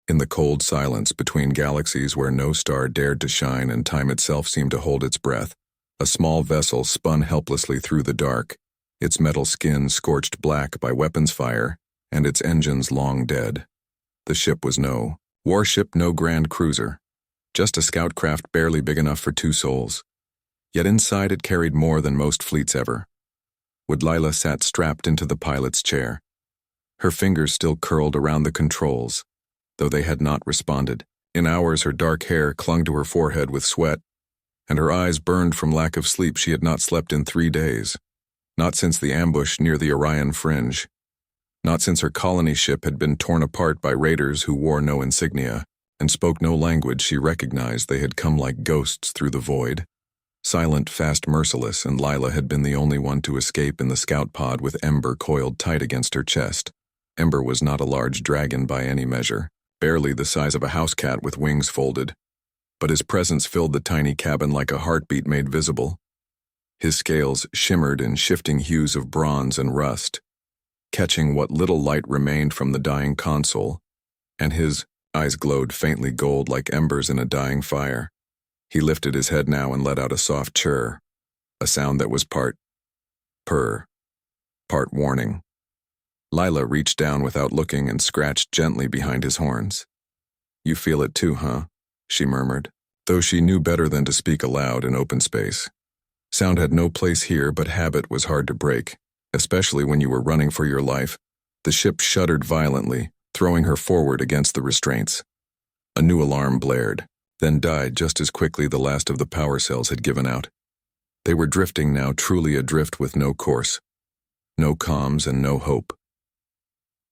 In the cold silence between galaxies where no star dared to shine and time itself seemed to hold its breath, a small vessel spun helplessly through the dark, its metal skin scorched black by weapons fire, and its engines long dead. The ship was no warship, no grand cruiser, just a scout craft barely big enough for 2 souls. Yet inside it carried more than most fleets ever. Lila sat strapped into the pilot's chair. Her fingers still curled around the controls, though they had not responded. In hours her dark hair clung to her forehead with sweat, and her eyes burned from lack of sleep. She had not slept in 3 days. Not since the ambush near the Orion Fringe. Not since her colony ship had been torn apart by raiders who wore no insignia and spoke no language she recognized. They had come like ghosts through the void. Silent, fast, merciless, and Lila had been the only one to escape in the scout pod with Ember coiled tight against her chest. Ember was not a large dragon by any measure, barely the size of a house cat with wings folded, but his presence filled the tiny cabin like a heartbeat made visible. His scales shimmered in shifting hues of bronze and rust, catching what little light remained from the dying console, and his eyes glowed faintly gold like embers in a dying fire. He lifted his head now and let out a soft chirr, a sound that was part purr, part warning. Lila reached down without looking and scratched gently behind his horns. "You feel it too, huh?" she murmured, though she knew better than to speak aloud in open space. Sound had no place here, but habit was hard to break, especially when you were running for your life. The ship shuddered violently, throwing her forward against the restraints. A new alarm blared, then died just as quickly the last of the power cells had given out. They were drifting now, truly adrift with no course, no comms and no hope.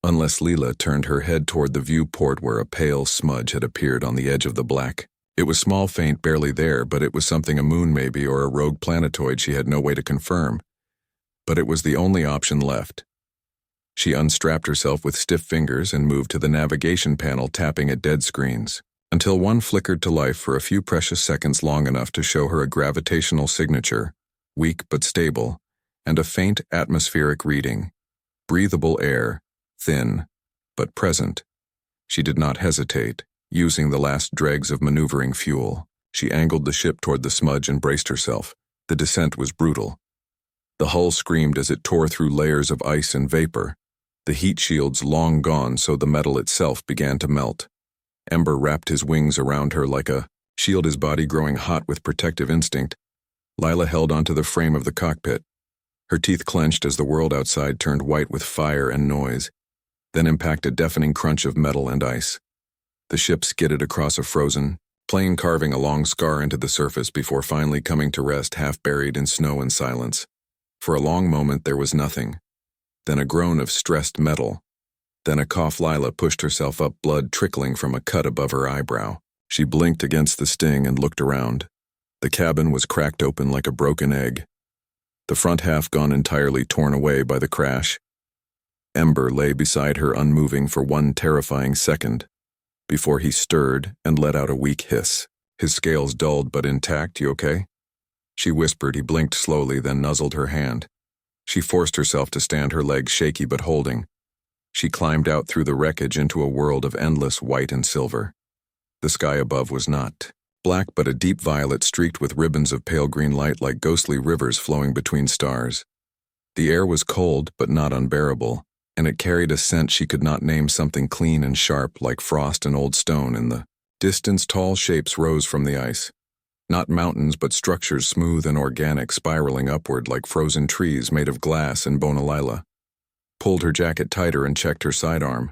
Unless Lila turned her head toward the viewport where a pale smudge had appeared on the edge of the black. It was small, faint, barely there, but it was something, a moon maybe, or a rogue planetoid. She had no way to confirm. But it was the only option left. She unstrapped herself with stiff fingers and moved to the navigation panel, tapping at dead screens, until one flickered to life for a few precious seconds, long enough to show her a gravitational signature, weak but stable, and a faint atmospheric reading. Breathable air, thin, but present. She did not hesitate. Using the last dregs of maneuvering fuel, she angled the ship toward the smudge and braced herself. The descent was brutal. The hull screamed as it tore through layers of ice and vapor, the heat shields long gone, so the metal itself began to melt. Ember wrapped his wings around her like a shield, his body growing hot with protective instinct. Lila held onto the frame of the cockpit. Her teeth clenched as the world outside turned white with fire and noise, then impacted a deafening crunch of metal and ice. The ship skidded across a frozen plain, carving a long scar into the surface before finally coming to rest, half buried in snow and silence. For a long moment there was nothing, then a groan of stressed metal, then a cough. Lila pushed herself up, blood trickling from a cut above her eyebrow. She blinked against the sting and looked around. The cabin was cracked open like a broken egg, the front half gone entirely, torn away by the crash. Ember lay beside her, unmoving for one terrifying second, before he stirred and let out a weak hiss. His scales dulled but intact. "You okay?" she whispered. He blinked slowly, then nuzzled her hand. She forced herself to stand, her legs shaky but holding. She climbed out through the wreckage into a world of endless white and silver. The sky above was not black, but a deep violet streaked with ribbons of pale green light like ghostly rivers flowing between stars. The air was cold but not unbearable, and it carried a scent she could not name, something clean and sharp like frost and old stone. In the distance, tall shapes rose from the ice. Not mountains, but structures smooth and organic, spiraling upward like frozen trees made of glass and bone. Lila pulled her jacket tighter and checked her sidearm.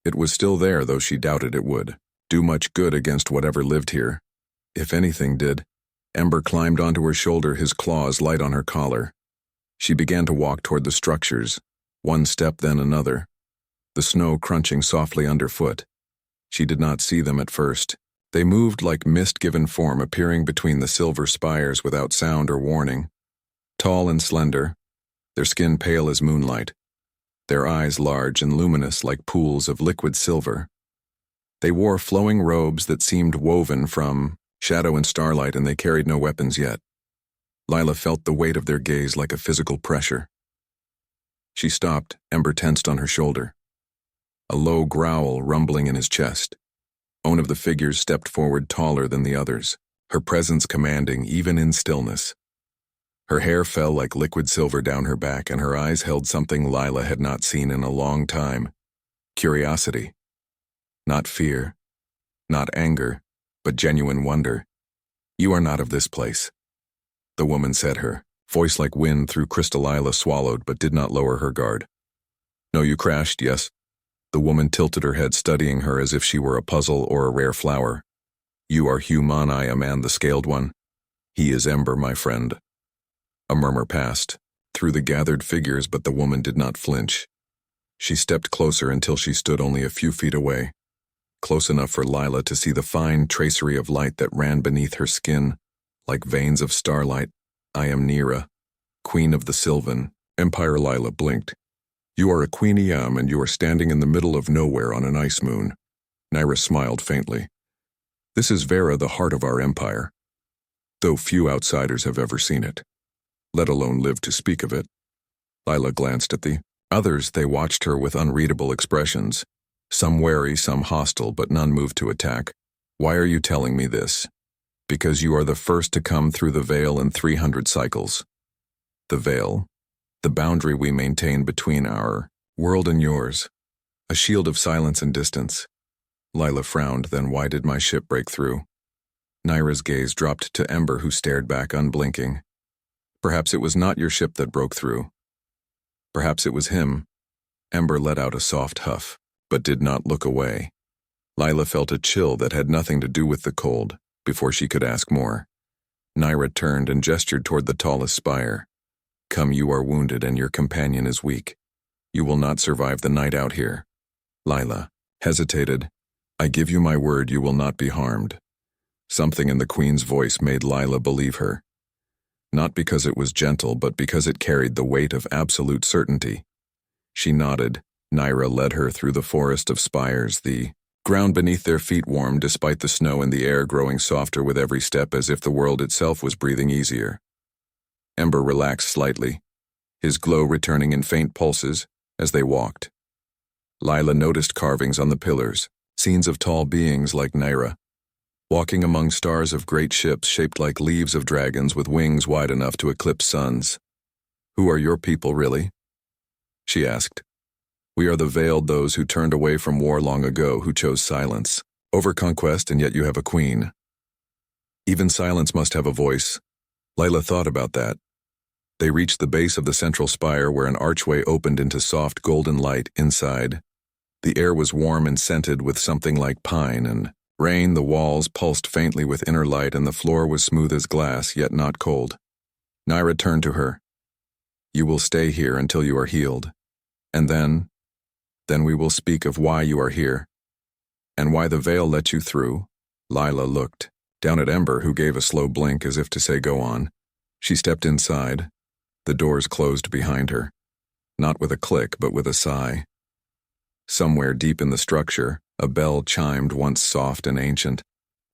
It was still there, though she doubted it would do much good against whatever lived here. If anything did. Ember climbed onto her shoulder, his claws light on her collar. She began to walk toward the structures, one step then another, the snow crunching softly underfoot. She did not see them at first. They moved like mist given form, appearing between the silver spires without sound or warning. Tall and slender, their skin pale as moonlight, their eyes large and luminous like pools of liquid silver. They wore flowing robes that seemed woven from shadow and starlight, and they carried no weapons yet. Lila felt the weight of their gaze like a physical pressure. She stopped, Ember tensed on her shoulder, a low growl rumbling in his chest. One of the figures stepped forward taller than the others, her presence commanding even in stillness. Her hair fell like liquid silver down her back, and her eyes held something Lila had not seen in a long time. Curiosity. Not fear, not anger, but genuine wonder. "You are not of this place," the woman said, her voice like wind through crystal. Lila swallowed but did not lower her guard. "No, you crashed, yes?" The woman tilted her head, studying her as if she were a puzzle or a rare flower. "You are human, I am the scaled one. He is Ember, my friend." A murmur passed through the gathered figures, but the woman did not flinch. She stepped closer until she stood only a few feet away, close enough for Lila to see the fine tracery of light that ran beneath her skin, like veins of starlight. "I am Nira, Queen of the Sylvan Empire." Lila blinked. "You are a Queenie and you are standing in the middle of nowhere on an ice moon." Nira smiled faintly. "This is Vera, the heart of our empire, though few outsiders have ever seen it, let alone lived to speak of it." Lila glanced at the others. They watched her with unreadable expressions, some wary, some hostile, but none moved to attack. "Why are you telling me this?" "Because you are the first to come through the veil in 300 cycles. The veil, the boundary we maintain between our world and yours, a shield of silence and distance." Lila frowned. "Then why did my ship break through?" Nira's gaze dropped to Ember, who stared back unblinking. "Perhaps it was not your ship that broke through. Perhaps it was him." Ember let out a soft huff, but did not look away. Lila felt a chill that had nothing to do with the cold before she could ask more. Nira turned and gestured toward the tallest spire. "Come, you are wounded and your companion is weak. You will not survive the night out here." Lila hesitated. "I give you my word you will not be harmed." Something in the Queen's voice made Lila believe her. Not because it was gentle, but because it carried the weight of absolute certainty. She nodded. Nira led her through the forest of spires, the ground beneath their feet warm despite the snow, and the air growing softer with every step, as if the world itself was breathing easier. Ember relaxed slightly, his glow returning in faint pulses as they walked. Lila noticed carvings on the pillars, scenes of tall beings like Nira, walking among stars of great ships shaped like leaves of dragons with wings wide enough to eclipse suns. "Who are your people, really?" she asked. "We are the veiled, those who turned away from war long ago, who chose silence over conquest, and yet you have a queen. Even silence must have a voice." Lila thought about that. They reached the base of the central spire, where an archway opened into soft golden light inside. The air was warm and scented with something like pine and rain. The walls pulsed faintly with inner light, and the floor was smooth as glass, yet not cold. Nira turned to her. "You will stay here until you are healed. And then we will speak of why you are here, and why the veil let you through." Lila looked down at Ember, who gave a slow blink as if to say, "Go on." She stepped inside. The doors closed behind her, not with a click, but with a sigh. Somewhere deep in the structure, a bell chimed, once soft and ancient,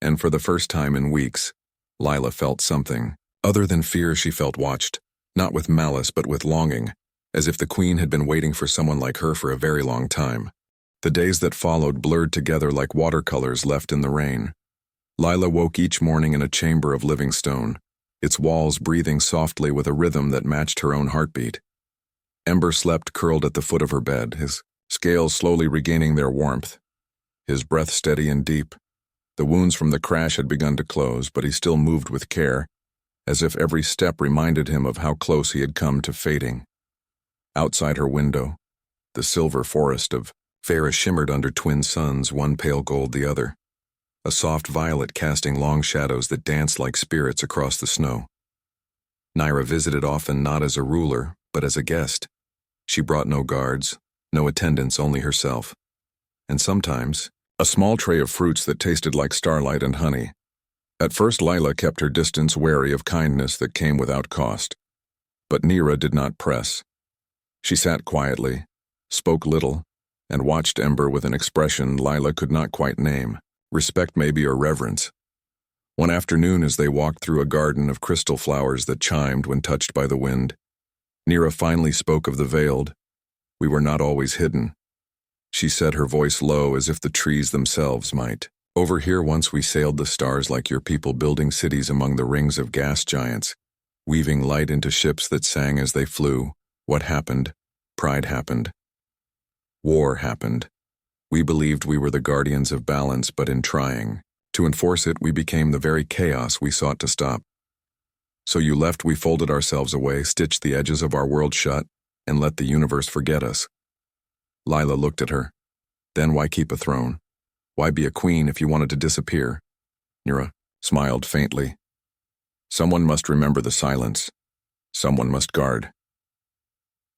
and for the first time in weeks, Lila felt something. Other than fear, she felt watched, not with malice but with longing, as if the Queen had been waiting for someone like her for a very long time. The days that followed blurred together like watercolors left in the rain. Lila woke each morning in a chamber of living stone, its walls breathing softly with a rhythm that matched her own heartbeat. Ember slept curled at the foot of her bed, his scales slowly regaining their warmth, his breath steady and deep. The wounds from the crash had begun to close, but he still moved with care, as if every step reminded him of how close he had come to fading. Outside her window, the silver forest of Farah shimmered under twin suns, one pale gold the other, a soft violet casting long shadows that danced like spirits across the snow. Nira visited often, not as a ruler, but as a guest. She brought no guards, no attendants, only herself. And sometimes, a small tray of fruits that tasted like starlight and honey. At first Lila kept her distance, wary of kindness that came without cost. But Nira did not press. She sat quietly, spoke little, and watched Ember with an expression Lila could not quite name, respect maybe, or reverence. One afternoon, as they walked through a garden of crystal flowers that chimed when touched by the wind, Nira finally spoke of the veiled. "We were not always hidden," she said, her voice low as if the trees themselves might Over here once we sailed the stars like your people, building cities among the rings of gas giants, weaving light into ships that sang as they flew. What happened? Pride happened. War happened. We believed we were the guardians of balance, but in trying to enforce it, we became the very chaos we sought to stop. So you left, we folded ourselves away, stitched the edges of our world shut, and let the universe forget us. Lila looked at her. Then why keep a throne? Why be a queen if you wanted to disappear? Nira smiled faintly. Someone must remember the silence. Someone must guard.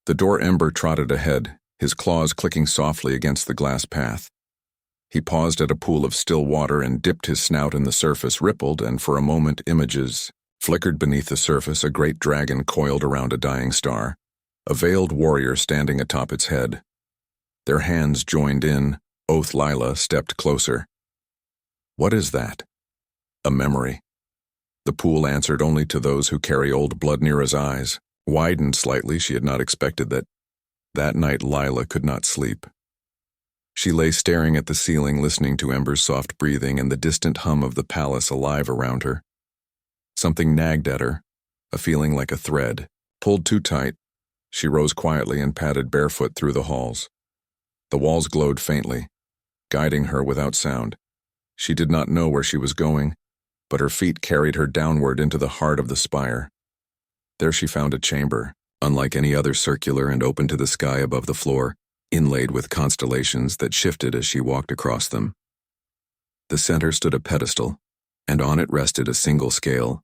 The door Ember trotted ahead, his claws clicking softly against the glass path. He paused at a pool of still water and dipped his snout in the surface, rippled, and for a moment images flickered beneath the surface. A great dragon coiled around a dying star, a veiled warrior standing atop its head. Their hands joined in. Oath Lila stepped closer. What is that? A memory. The pool answered only to those who carry old blood. Nira's eyes widened slightly. She had not expected that. That night Lila could not sleep. She lay staring at the ceiling, listening to Ember's soft breathing and the distant hum of the palace alive around her. Something nagged at her, a feeling like a thread, pulled too tight. She rose quietly and padded barefoot through the halls. The walls glowed faintly, guiding her without sound. She did not know where she was going, but her feet carried her downward into the heart of the spire. There she found a chamber, unlike any other, circular and open to the sky above the floor, inlaid with constellations that shifted as she walked across them. The center stood a pedestal, and on it rested a single scale.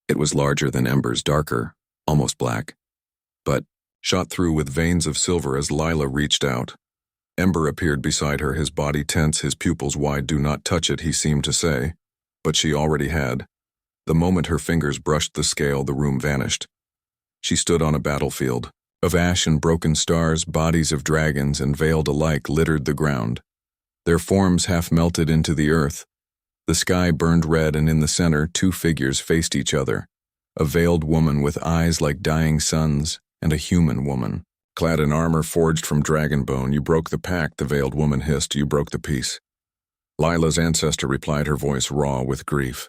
It was larger than Ember's, darker, almost black, but shot through with veins of silver. As Lila reached out, Ember appeared beside her, his body tense, his pupils wide. Do not touch it, he seemed to say, but she already had. The moment her fingers brushed the scale, the room vanished. She stood on a battlefield of ash and broken stars. Bodies of dragons and veiled alike littered the ground. Their forms half melted into the earth. The sky burned red, and in the center, two figures faced each other. A veiled woman with eyes like dying suns, and a human woman, clad in armor forged from dragon bone. You broke the pact, the veiled woman hissed. You broke the peace. Lila's ancestor replied, her voice raw with grief.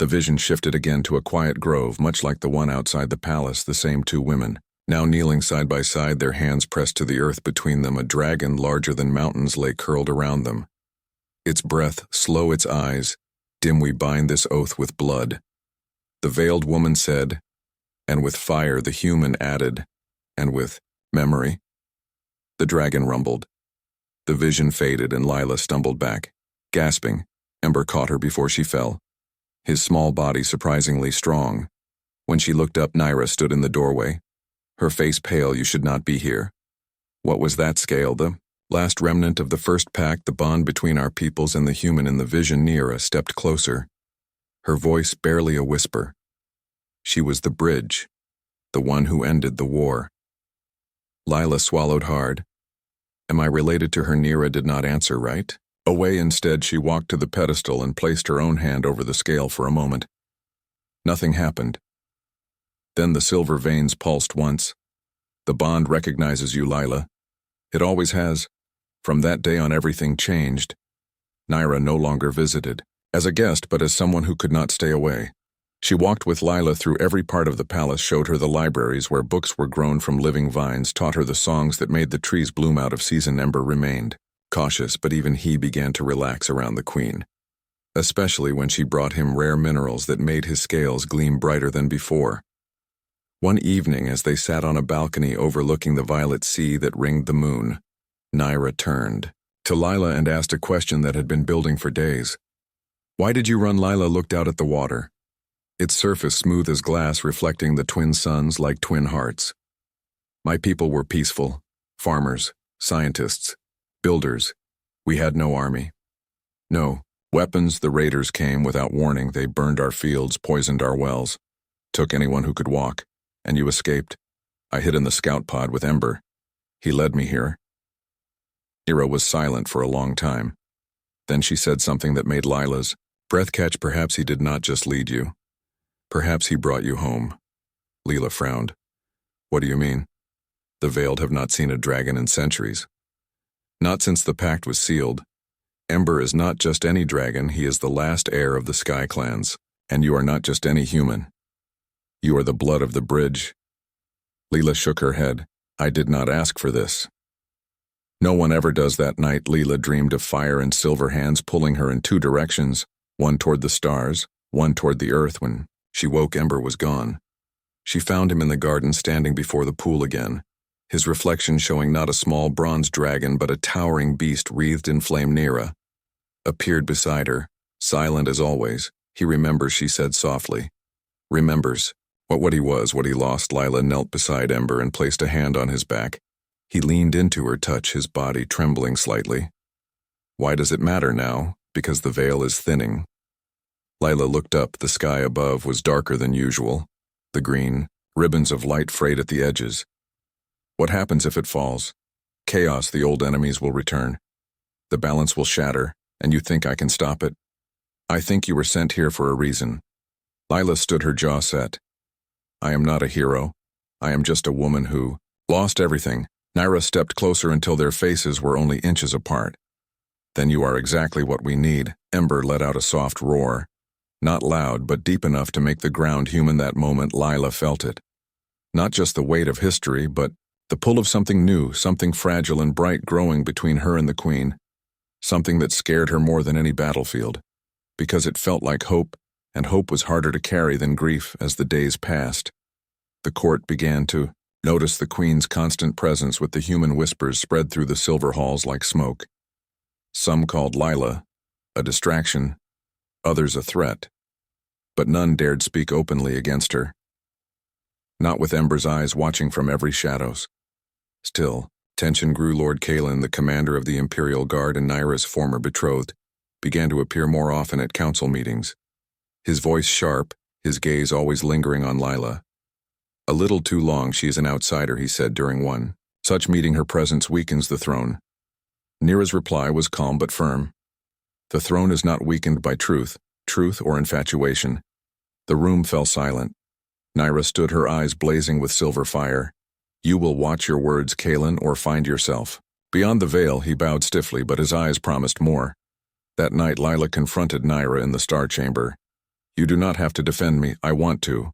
The vision shifted again to a quiet grove, much like the one outside the palace. The same two women, now kneeling side by side, their hands pressed to the earth between them. A dragon larger than mountains lay curled around them. Its breath slow, its eyes dim. We bind this oath with blood, the veiled woman said, and with fire the human added, and with memory. The dragon rumbled. The vision faded and Lila stumbled back, gasping. Ember caught her before she fell, his small body surprisingly strong. When she looked up, Nira stood in the doorway, her face pale. You should not be here. What was that scale? The last remnant of the first pact, the bond between our peoples and the human. In the vision, Nira stepped closer, her voice barely a whisper. She was the bridge, the one who ended the war. Lila swallowed hard. Am I related to her? Nira did not answer right away. Instead, she walked to the pedestal and placed her own hand over the scale for a moment. Nothing happened. Then the silver veins pulsed once. The bond recognizes you, Lila. It always has. From that day on, everything changed. Nira no longer visited as a guest, but as someone who could not stay away. She walked with Lila through every part of the palace, showed her the libraries where books were grown from living vines, taught her the songs that made the trees bloom out of season. Ember remained cautious, but even he began to relax around the queen, especially when she brought him rare minerals that made his scales gleam brighter than before. One evening, as they sat on a balcony overlooking the violet sea that ringed the moon, Nira turned to Lila and asked a question that had been building for days. Why did you run? Lila looked out at the water, its surface smooth as glass, reflecting the twin suns like twin hearts. My people were peaceful, farmers, scientists, builders. We had no army. No weapons. The raiders came without warning. They burned our fields, poisoned our wells, took anyone who could walk. And you escaped. I hid in the scout pod with Ember. He led me here. Nira was silent for a long time. Then she said something that made Lila's breath catch. Perhaps he did not just lead you. Perhaps he brought you home. Lila frowned. What do you mean? The veiled have not seen a dragon in centuries. Not since the pact was sealed. Ember is not just any dragon, he is the last heir of the Sky clans, and you are not just any human. You are the blood of the bridge. Leela shook her head. I did not ask for this. No one ever does. That night, Leela dreamed of fire and silver hands pulling her in two directions, one toward the stars, one toward the earth. When she woke, Ember was gone. She found him in the garden standing before the pool again, his reflection showing not a small bronze dragon but a towering beast wreathed in flame. Nira appeared beside her, silent as always. He remembers, she said softly. Remembers. What he was, what he lost. Lila knelt beside Ember and placed a hand on his back. He leaned into her touch, his body trembling slightly. Why does it matter now? Because the veil is thinning. Lila looked up. The sky above was darker than usual. The green, ribbons of light frayed at the edges. What happens if it falls? Chaos. The old enemies will return. The balance will shatter, and you think I can stop it? I think you were sent here for a reason. Lila stood, her jaw set. I am not a hero. I am just a woman who lost everything. Nira stepped closer until their faces were only inches apart. Then you are exactly what we need. Ember let out a soft roar. Not loud, but deep enough to make the ground human. That moment, Lila felt it. Not just the weight of history, but the pull of something new, something fragile and bright growing between her and the Queen. Something that scared her more than any battlefield. Because it felt like hope, and hope was harder to carry than grief. As the days passed, the court began to notice the Queen's constant presence, with the human whispers spread through the silver halls like smoke. Some called Lila a distraction, others a threat, but none dared speak openly against her. Not with Ember's eyes watching from every shadows. Still, tension grew. Lord Kalen, the commander of the Imperial Guard and Nira's former betrothed, began to appear more often at council meetings. His voice sharp, his gaze always lingering on Lila. A little too long. She is an outsider, he said during one such meeting. Her presence weakens the throne. Nira's reply was calm but firm. The throne is not weakened by truth or infatuation. The room fell silent. Nira stood, her eyes blazing with silver fire. You will watch your words, Kalen, or find yourself. Beyond the veil, he bowed stiffly, but his eyes promised more. That night, Lila confronted Nira in the Star Chamber. You do not have to defend me. I want to.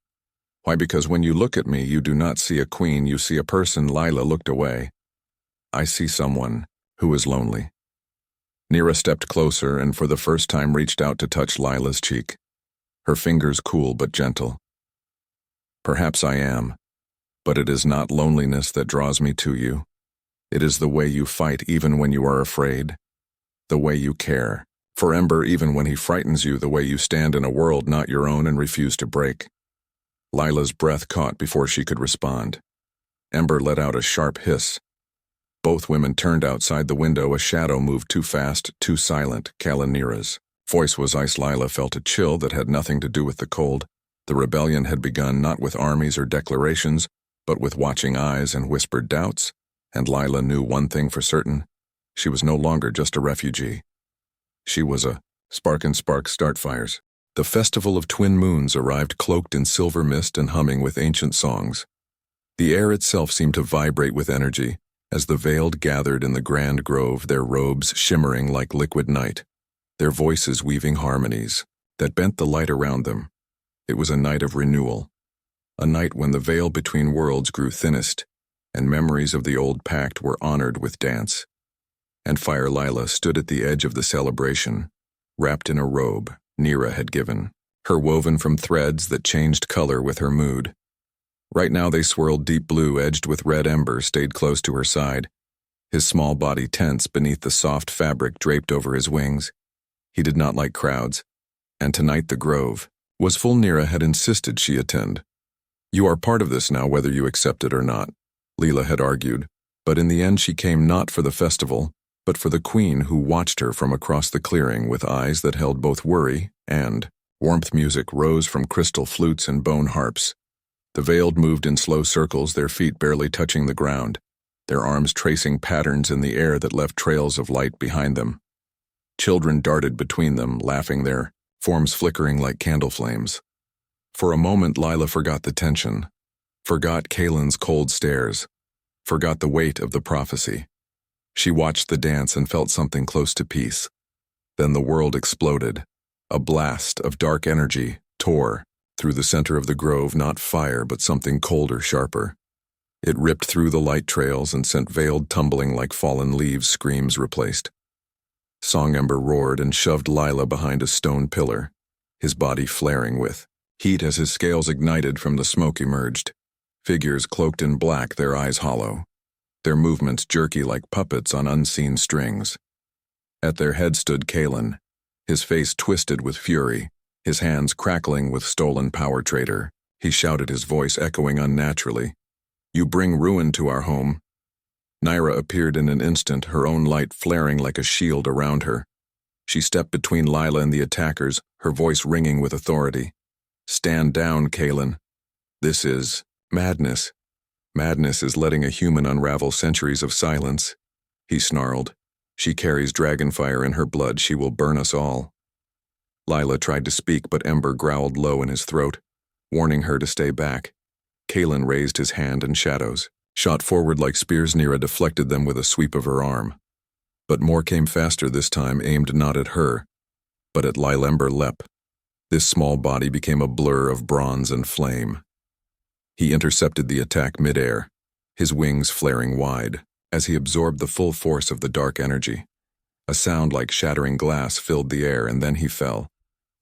Why? Because when you look at me, you do not see a queen, you see a person. Lila looked away. I see someone who is lonely. Nira stepped closer and for the first time reached out to touch Lila's cheek. Her fingers cool but gentle. Perhaps I am, but it is not loneliness that draws me to you. It is the way you fight even when you are afraid. The way you care. For Ember, even when he frightens you, the way you stand in a world not your own and refuse to break. Lila's breath caught before she could respond. Ember let out a sharp hiss. Both women turned outside the window. A shadow moved, too fast, too silent. Nira's voice was ice. Lila felt a chill that had nothing to do with the cold. The rebellion had begun not with armies or declarations, but with watching eyes and whispered doubts. And Lila knew one thing for certain. She was no longer just a refugee. She was a spark and spark start fires. The festival of twin moons arrived, cloaked in silver mist and humming with ancient songs. The air itself seemed to vibrate with energy, as the veiled gathered in the grand grove, their robes shimmering like liquid night, their voices weaving harmonies that bent the light around them. It was a night of renewal, a night when the veil between worlds grew thinnest, and memories of the old pact were honored with dance. And Fire Lila stood at the edge of the celebration, wrapped in a robe Nira had given her, woven from threads that changed color with her mood. Right now they swirled, deep blue edged with red. Ember stayed close to her side, his small body tense beneath the soft fabric draped over his wings. He did not like crowds, and tonight the grove was full. Nira had insisted she attend. You are part of this now, whether you accept it or not, Leela had argued, but in the end she came not for the festival, but for the Queen who watched her from across the clearing with eyes that held both worry and warmth. Music rose from crystal flutes and bone harps. The veiled moved in slow circles, their feet barely touching the ground, their arms tracing patterns in the air that left trails of light behind them. Children darted between them, laughing, their forms flickering like candle flames. For a moment Lila forgot the tension, forgot Kalen's cold stares, forgot the weight of the prophecy. She watched the dance and felt something close to peace, Then the world exploded. A blast of dark energy tore through the center of the grove, not fire but something colder, sharper. It ripped through the light trails and sent veiled tumbling like fallen leaves, screams replaced. Songember roared and shoved Lila behind a stone pillar, his body flaring with heat as his scales ignited from the smoke emerged. Figures cloaked in black, their eyes hollow, their movements jerky like puppets on unseen strings. At their head stood Kalen, his face twisted with fury, his hands crackling with stolen power trader. He shouted, his voice echoing unnaturally. "You bring ruin to our home." Naira appeared in an instant, her own light flaring like a shield around her. She stepped between Lila and the attackers, her voice ringing with authority. "Stand down, Kalen. This is madness. Madness is letting a human unravel centuries of silence." He snarled. "She carries dragonfire in her blood. She will burn us all." Lila tried to speak, but Ember growled low in his throat, warning her to stay back. Kalen raised his hand and shadows shot forward like spears. Naira deflected them with a sweep of her arm. But more came faster this time, aimed not at her, but at Lilember Lep. This small body became a blur of bronze and flame. He intercepted the attack midair, his wings flaring wide, as he absorbed the full force of the dark energy. A sound like shattering glass filled the air, and then he fell.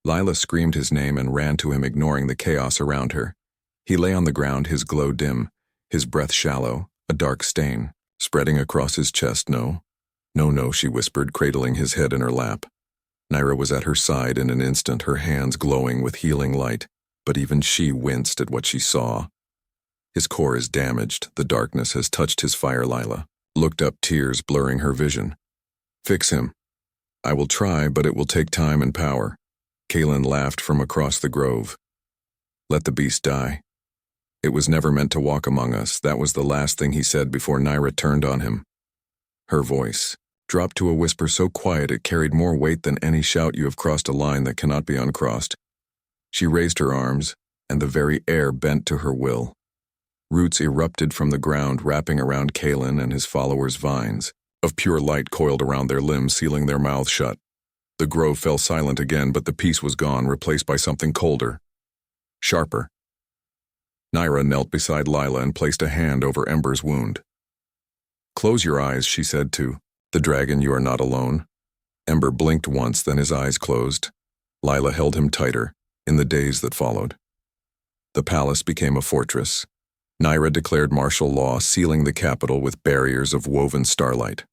Lila screamed his name and ran to him, ignoring the chaos around her. He lay on the ground, his glow dim, his breath shallow, a dark stain spreading across his chest. "No, no, no," she whispered, cradling his head in her lap. Naira was at her side in an instant, her hands glowing with healing light, but even she winced at what she saw. "His core is damaged. The darkness has touched his fire." Lila looked up, tears blurring her vision. "Fix him." "I will try, but it will take time and power." Kalen laughed from across the grove. "Let the beast die. It was never meant to walk among us." That was the last thing he said before Naira turned on him. Her voice dropped to a whisper so quiet it carried more weight than any shout. "You have crossed a line that cannot be uncrossed." She raised her arms, and the very air bent to her will. Roots erupted from the ground, wrapping around Kalen and his followers. Vines of pure light coiled around their limbs, sealing their mouths shut. The grove fell silent again, but the peace was gone, replaced by something colder, sharper. Naira knelt beside Lila and placed a hand over Ember's wound. "Close your eyes," she said to the dragon. "You are not alone." Ember blinked once, then his eyes closed. Lila held him tighter. In the days that followed, the palace became a fortress. Naira declared martial law, sealing the capital with barriers of woven starlight.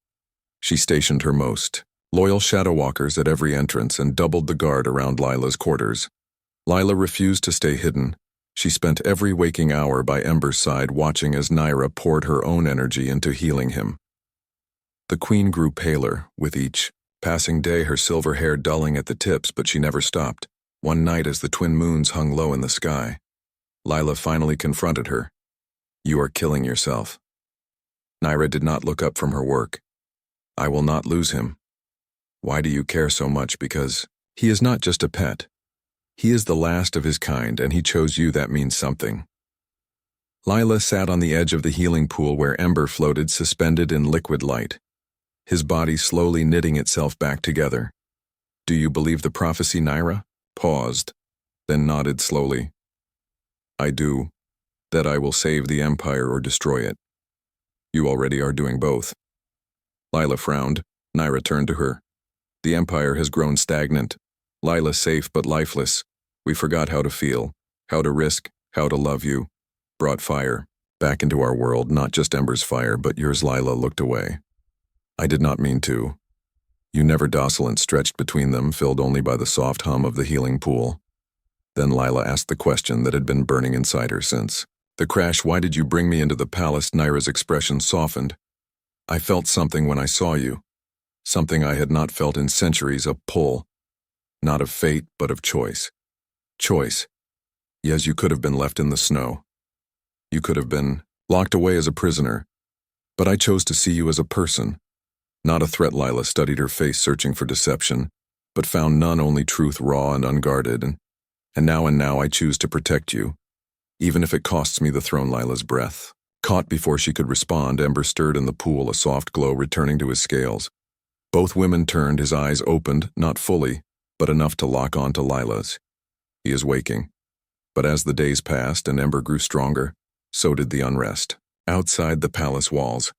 She stationed her most loyal shadow walkers at every entrance and doubled the guard around Lila's quarters. Lila refused to stay hidden. She spent every waking hour by Ember's side, watching as Naira poured her own energy into healing him. The queen grew paler with each passing day, her silver hair dulling at the tips, but she never stopped. One night, as the twin moons hung low in the sky, Lila finally confronted her. "You are killing yourself." Naira did not look up from her work. "I will not lose him." "Why do you care so much?" "Because he is not just a pet. He is the last of his kind, and he chose you. That means something." Lila sat on the edge of the healing pool where Ember floated, suspended in liquid light, his body slowly knitting itself back together. "Do you believe the prophecy?" Naira paused, then nodded slowly. "I do. That I will save the empire or destroy it." "You already are doing both." Lila frowned. Naira turned to her. "The empire has grown stagnant. Lila safe but lifeless. We forgot how to feel, how to risk, how to love. You brought fire back into our world, not just Ember's fire, but yours." Lila looked away. "I did not mean to." You never docile and stretched between them, filled only by the soft hum of the healing pool. Then Lila asked the question that had been burning inside her since the crash. "Why did you bring me into the palace?" Naira's expression softened. "I felt something when I saw you. Something I had not felt in centuries, a pull. Not of fate, but of choice. Choice. Yes, you could have been left in the snow. You could have been locked away as a prisoner. But I chose to see you as a person. Not a threat." Lila studied her face, searching for deception, but found none, only truth, raw and unguarded. And now I choose to protect you, even if it costs me the throne." Lila's breath caught before she could respond. Ember stirred in the pool, a soft glow returning to his scales. Both women turned, his eyes opened, not fully, but enough to lock onto Lila's. He is waking. But as the days passed and Ember grew stronger, so did the unrest. Outside the palace walls,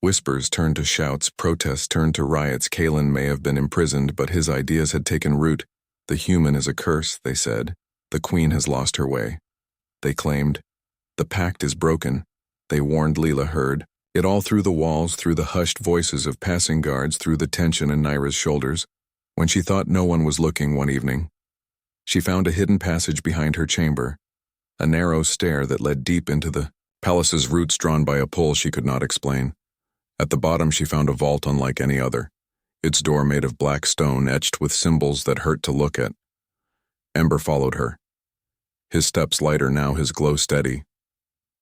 whispers turned to shouts, protests turned to riots. Kalen may have been imprisoned, but his ideas had taken root. The human is a curse, they said. The queen has lost her way. They claimed. The pact is broken. They warned. Leela heard. It all through the walls, through the hushed voices of passing guards, through the tension in Naira's shoulders. When she thought no one was looking one evening, she found a hidden passage behind her chamber, a narrow stair that led deep into the palace's roots, drawn by a pull she could not explain. At the bottom she found a vault unlike any other, its door made of black stone etched with symbols that hurt to look at. Ember followed her. His steps lighter now, his glow steady.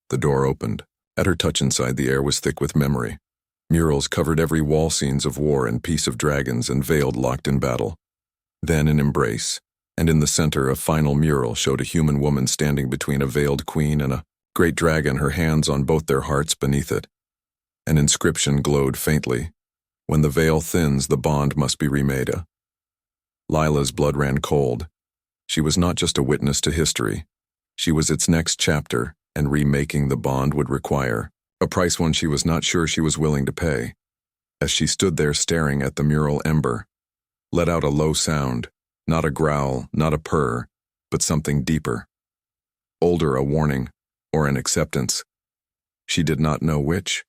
The door opened. At her touch inside, the air was thick with memory. Murals covered every wall, scenes of war and peace, of dragons and veiled locked in battle. Then an embrace, and in the center a final mural showed a human woman standing between a veiled queen and a great dragon, her hands on both their hearts beneath it. An inscription glowed faintly. When the veil thins, the bond must be remade. Lila's blood ran cold. She was not just a witness to history. She was its next chapter, and remaking the bond would require a price, one she was not sure she was willing to pay. As she stood there staring at the mural, Ember let out a low sound, not a growl, not a purr, but something deeper. Older, a warning, or an acceptance. She did not know which,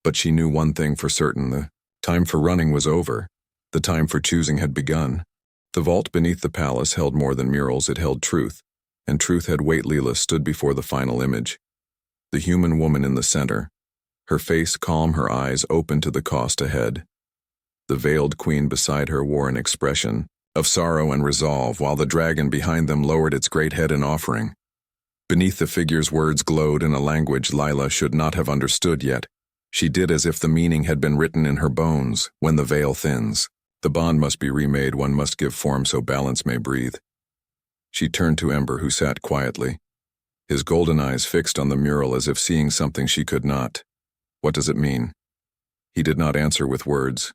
but she knew one thing for certain: the time for running was over. The time for choosing had begun. The vault beneath the palace held more than murals, it held truth. And truth had weight. Leela stood before the final image. The human woman in the center, her face calm, her eyes open to the cost ahead. The veiled queen beside her wore an expression of sorrow and resolve, while the dragon behind them lowered its great head in offering. Beneath the figures, words glowed in a language Lila should not have understood yet. She did as if the meaning had been written in her bones. When the veil thins, the bond must be remade, one must give form so balance may breathe. She turned to Ember, who sat quietly, his golden eyes fixed on the mural as if seeing something she could not. What does it mean? He did not answer with words,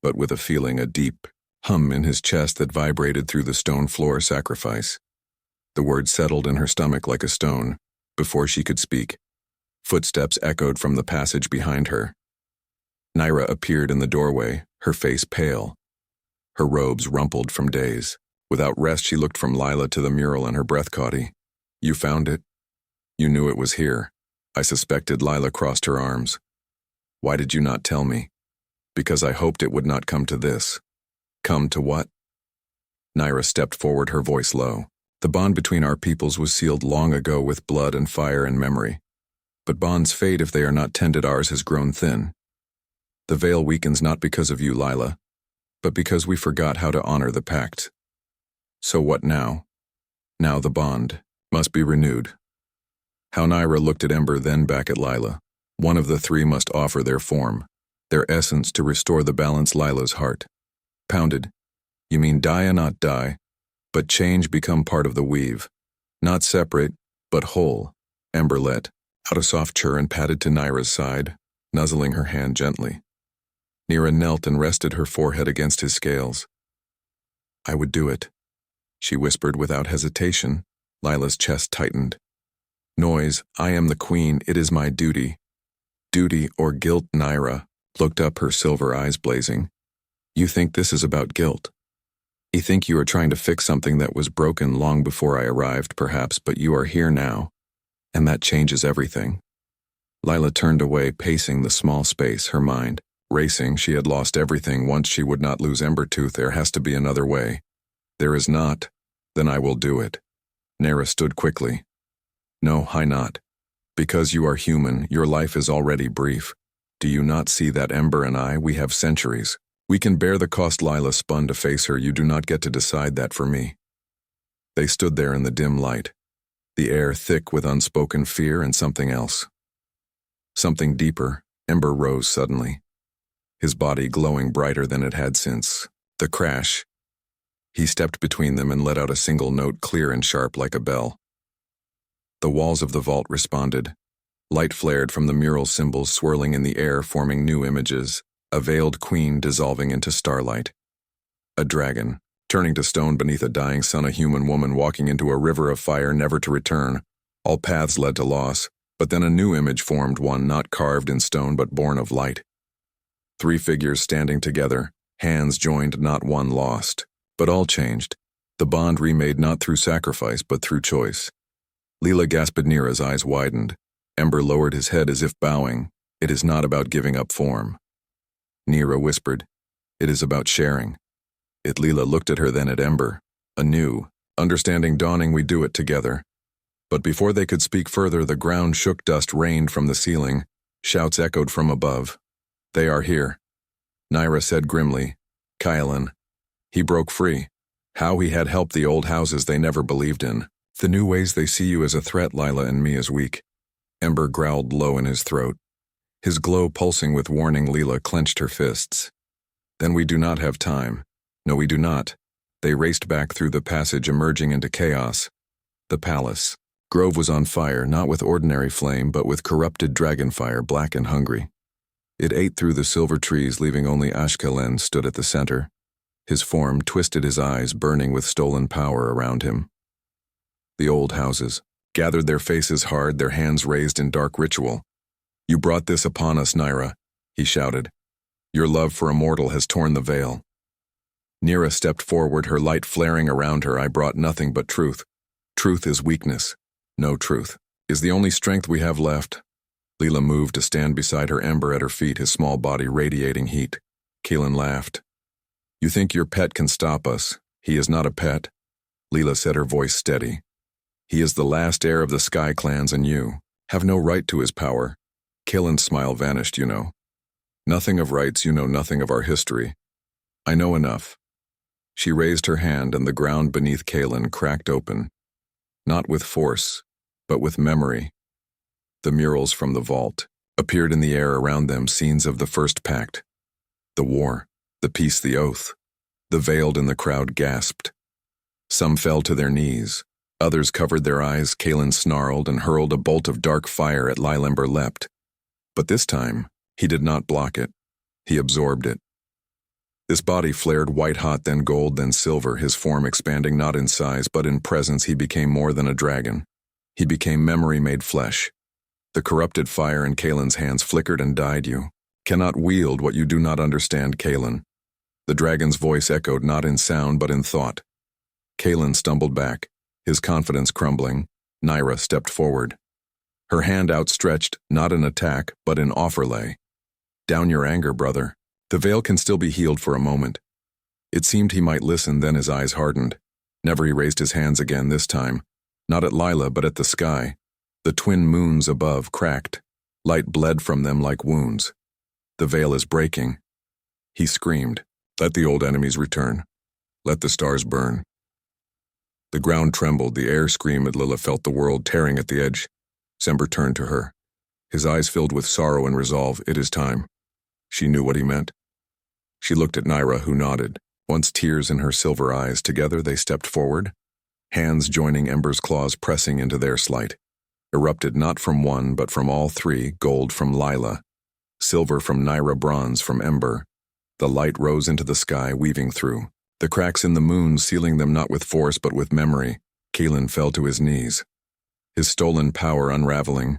but with a feeling, a deep hum in his chest that vibrated through the stone floor. Sacrifice. The word settled in her stomach like a stone. Before she could speak, footsteps echoed from the passage behind her. Naira appeared in the doorway, her face pale, her robes rumpled from days. Without rest, she looked from Lila to the mural, and her breath caught. You found it? You knew it was here. I suspected. Lila crossed her arms. Why did you not tell me? Because I hoped it would not come to this. Come to what? Naira stepped forward, her voice low. The bond between our peoples was sealed long ago with blood and fire and memory. But bonds fade if they are not tended. Ours has grown thin. The veil weakens not because of you, Lila, but because we forgot how to honor the pact. So what now? Now the bond must be renewed. How Naira looked at Ember, then back at Lila. One of the three must offer their form, their essence, to restore the balance. Lila's heart pounded. You mean die and not die, but change, become part of the weave. Not separate, but whole. Ember let out a soft chirr and patted to Naira's side, nuzzling her hand gently. Naira knelt and rested her forehead against his scales. I would do it, she whispered without hesitation. Lila's chest tightened. Noise, I am the queen, it is my duty. Duty or guilt? Naira looked up, her silver eyes blazing. You think this is about guilt? You think you are trying to fix something that was broken long before I arrived, perhaps, but you are here now, and that changes everything. Lila turned away, pacing the small space, her mind racing. She had lost everything. Once she would not lose Embertooth. There has to be another way. There is not. Then I will do it. Naira stood quickly. No, I not. Because you are human, your life is already brief. Do you not see that Ember and I, we have centuries? We can bear the cost. Lila spun to face her. You do not get to decide that for me. They stood there in the dim light, the air thick with unspoken fear and something else. Something deeper. Ember rose suddenly, his body glowing brighter than it had since the crash. He stepped between them and let out a single note, clear and sharp like a bell. The walls of the vault responded. Light flared from the mural symbols, swirling in the air, forming new images. A veiled queen dissolving into starlight. A dragon, turning to stone beneath a dying sun, a human woman walking into a river of fire never to return. All paths led to loss, but then a new image formed, one not carved in stone but born of light. 3 figures standing together, hands joined, not one lost. But all changed. The bond remade not through sacrifice but through choice. Leela gasped. Nira's eyes widened. Ember lowered his head as if bowing. It is not about giving up form. Nira whispered, it is about sharing. Leela looked at her, then at Ember. A new understanding dawning. We do it together. But before they could speak further, the ground shook. Dust rained from the ceiling. Shouts echoed from above. They are here. Nira said grimly. Kylan. He broke free. How he had helped the old houses they never believed in. The new ways they see you as a threat, Lila, and me as weak. Ember growled low in his throat. His glow pulsing with warning. Leela clenched her fists. Then we do not have time. No, we do not. They raced back through the passage, emerging into chaos. The palace. Grove was on fire, not with ordinary flame, but with corrupted dragonfire, black and hungry. It ate through the silver trees, leaving only Ashkelon stood at the center. His form twisted, his eyes burning with stolen power around him. The old houses gathered their faces hard, their hands raised in dark ritual. You brought this upon us, Nira, he shouted. Your love for a mortal has torn the veil. Nira stepped forward, her light flaring around her. I brought nothing but truth. Truth is weakness. No, truth is the only strength we have left. Leela moved to stand beside her, Ember at her feet, his small body radiating heat. Keelan laughed. You think your pet can stop us? He is not a pet. Leela said, her voice steady. He is the last heir of the Sky clans, and you have no right to his power. Keelan's smile vanished. You know nothing of rights, you know nothing of our history. I know enough. She raised her hand, and the ground beneath Keelan cracked open. Not with force, but with memory. The murals from the vault appeared in the air around them, scenes of the first pact. The war, the peace, the oath. The veiled in the crowd gasped. Some fell to their knees. Others covered their eyes. Keelan snarled and hurled a bolt of dark fire at Lila. Ember leapt. But this time, he did not block it. He absorbed it. This body flared white-hot, then gold, then silver, his form expanding not in size but in presence. He became more than a dragon. He became memory made flesh. The corrupted fire in Keelan's hands flickered and died. You cannot wield what you do not understand, Keelan. The dragon's voice echoed not in sound but in thought. Keelan stumbled back, his confidence crumbling. Nira stepped forward. Her hand outstretched, not in attack but in offer lay. Down your anger, brother. The veil can still be healed for a moment. It seemed he might listen, then his eyes hardened. Never he raised his hands again, this time. Not at Lila, but at the sky. The twin moons above cracked. Light bled from them like wounds. The veil is breaking. He screamed, let the old enemies return. Let the stars burn. The ground trembled, the air screamed. Lila felt the world tearing at the edge. Sember turned to her. His eyes filled with sorrow and resolve. It is time. She knew what he meant. She looked at Nira, who nodded, once tears in her silver eyes. Together they stepped forward, hands joining Ember's claws, pressing into their sleight. Erupted not from one, but from all 3, gold from Lila, silver from Nira, bronze from Ember. The light rose into the sky, weaving through the cracks in the moon, sealing them not with force but with memory. Keelan fell to his knees, his stolen power unraveling.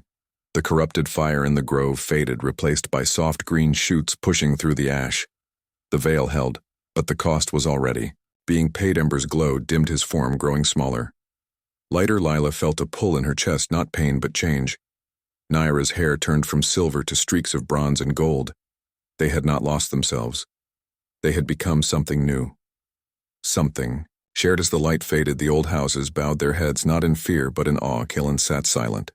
The corrupted fire in the grove faded, replaced by soft green shoots pushing through the ash. The veil held, but the cost was already being paid. Ember's glow dimmed his form, growing smaller. Lighter, Lila felt a pull in her chest, not pain but change. Nira's hair turned from silver to streaks of bronze and gold. They had not lost themselves. They had become something new. Something shared. As the light faded, the old houses bowed their heads, not in fear but in awe. Keelan sat silent.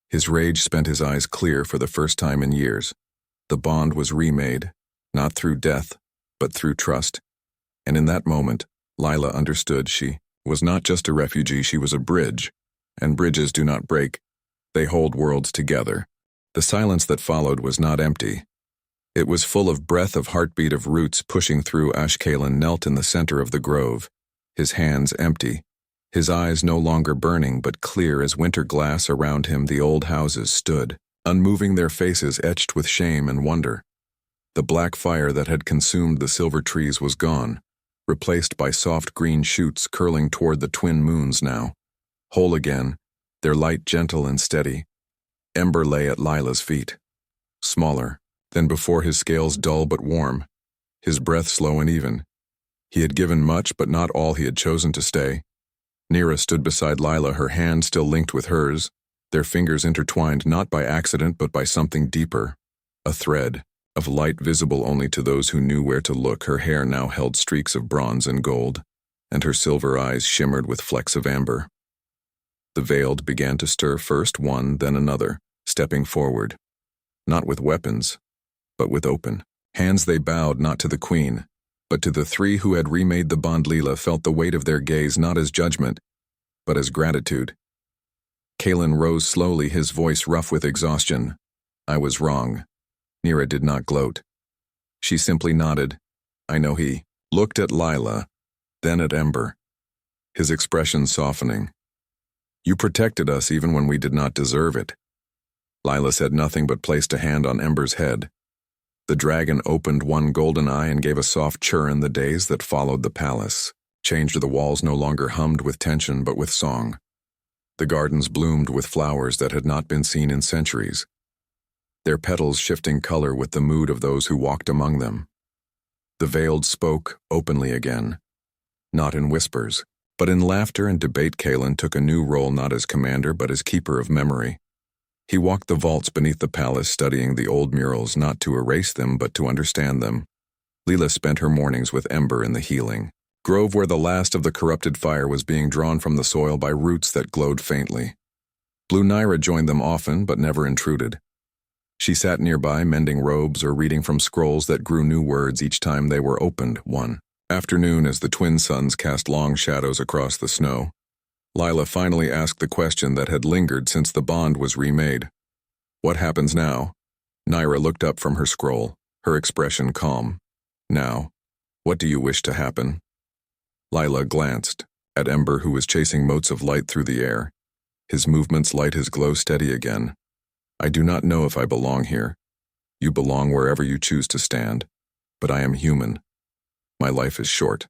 His rage spent, his eyes clear for the first time in years. The bond was remade, not through death, but through trust. And in that moment, Lila understood she was not just a refugee, she was a bridge. And bridges do not break. They hold worlds together. The silence that followed was not empty. It was full of breath, of heartbeat, of roots pushing through. Ashkelon knelt in the center of the grove, his hands empty, his eyes no longer burning but clear as winter glass. Around him the old houses stood, unmoving, their faces etched with shame and wonder. The black fire that had consumed the silver trees was gone, replaced by soft green shoots curling toward the twin moons now. Whole again, their light gentle and steady, Ember lay at Lila's feet. Smaller than before, his scales dull but warm, his breath slow and even. He had given much, but not all he had chosen to stay. Nira stood beside Lila, her hand still linked with hers, their fingers intertwined not by accident but by something deeper, a thread of light visible only to those who knew where to look. Her hair now held streaks of bronze and gold, and her silver eyes shimmered with flecks of amber. The veiled began to stir, first one, then another, stepping forward. Not with weapons, but with open hands they bowed not to the queen, but to the three who had remade the bond. Lila felt the weight of their gaze not as judgment, but as gratitude. Kalen rose slowly, his voice rough with exhaustion. I was wrong. Nira did not gloat. She simply nodded. I know. He looked at Lila, then at Ember, his expression softening. You protected us even when we did not deserve it. Lila said nothing but placed a hand on Ember's head. The dragon opened one golden eye and gave a soft churn. The days that followed the palace changed. The walls no longer hummed with tension but with song. The gardens bloomed with flowers that had not been seen in centuries, their petals shifting color with the mood of those who walked among them. The veiled spoke openly again, not in whispers, but in laughter and debate. Kalen took a new role, not as commander but as keeper of memory. He walked the vaults beneath the palace, studying the old murals, not to erase them but to understand them. Lila spent her mornings with Ember in the healing grove where the last of the corrupted fire was being drawn from the soil by roots that glowed faintly. Blue Nira joined them often but never intruded. She sat nearby, mending robes or reading from scrolls that grew new words each time they were opened. One afternoon, as the twin suns cast long shadows across the snow, Lila finally asked the question that had lingered since the bond was remade. What happens now? Nira looked up from her scroll, her expression calm. Now, what do you wish to happen? Lila glanced at Ember, who was chasing motes of light through the air, his movements light, his glow steady again. I do not know if I belong here. You belong wherever you choose to stand, but I am human. My life is short.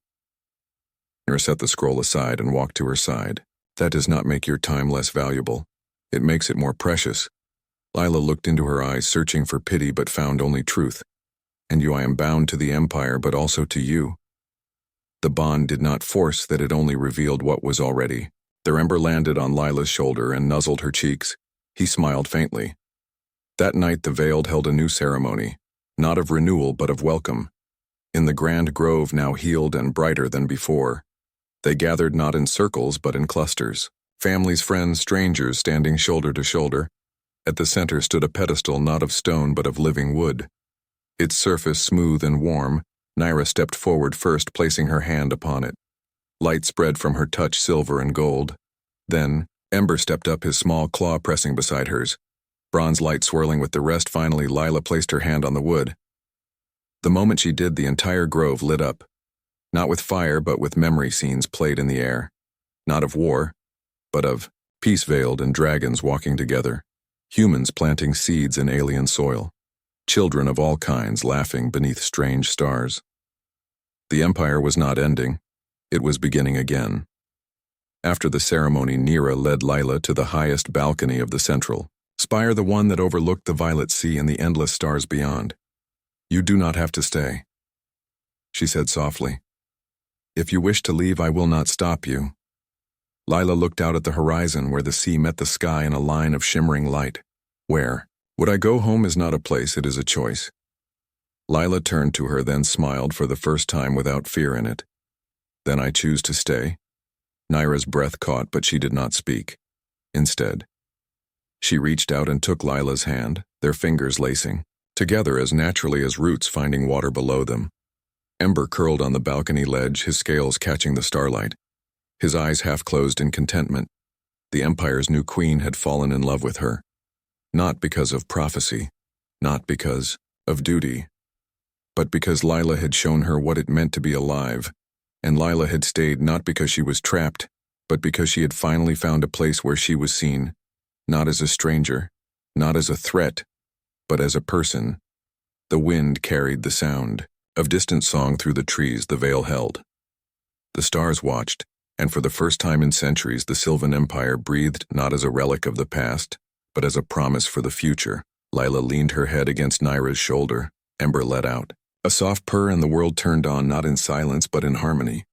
Nira set the scroll aside and walked to her side. That does not make your time less valuable. It makes it more precious. Lila looked into her eyes, searching for pity but found only truth. And I am bound to the Empire but also to you. The bond did not force that, it only revealed what was already. Their Ember landed on Lila's shoulder and nuzzled her cheeks. He smiled faintly. That night the Veiled held a new ceremony, not of renewal but of welcome. In the grand grove, now healed and brighter than before, they gathered not in circles but in clusters. Families, friends, strangers standing shoulder to shoulder. At the center stood a pedestal not of stone but of living wood. Its surface smooth and warm. Nira stepped forward first, placing her hand upon it. Light spread from her touch, silver and gold. Then, Ember stepped up, his small claw pressing beside hers. Bronze light swirling with the rest. Finally, Lila placed her hand on the wood. The moment she did, the entire grove lit up. Not with fire, but with memory scenes played in the air. Not of war, but of peace veiled and dragons walking together. Humans planting seeds in alien soil. Children of all kinds laughing beneath strange stars. The Empire was not ending. It was beginning again. After the ceremony, Nira led Lila to the highest balcony of the central spire, the one that overlooked the violet sea and the endless stars beyond. You do not have to stay, she said softly. If you wish to leave, I will not stop you. Lila looked out at the horizon where the sea met the sky in a line of shimmering light. Where? Would I go home is not a place, it is a choice. Lila turned to her, then smiled for the first time without fear in it. Then I choose to stay. Nira's breath caught, but she did not speak. Instead, she reached out and took Lila's hand, their fingers lacing together as naturally as roots finding water below them. Ember curled on the balcony ledge, his scales catching the starlight, his eyes half closed in contentment. The Empire's new queen had fallen in love with her. Not because of prophecy, not because of duty, but because Lila had shown her what it meant to be alive, and Lila had stayed not because she was trapped, but because she had finally found a place where she was seen, not as a stranger, not as a threat, but as a person, The wind carried the sound of distant song through the trees the veil held. The stars watched, and for the first time in centuries the Sylvan Empire breathed not as a relic of the past, but as a promise for the future. Lila leaned her head against Naira's shoulder. Ember let out a soft purr, and the world turned on, not in silence but in harmony.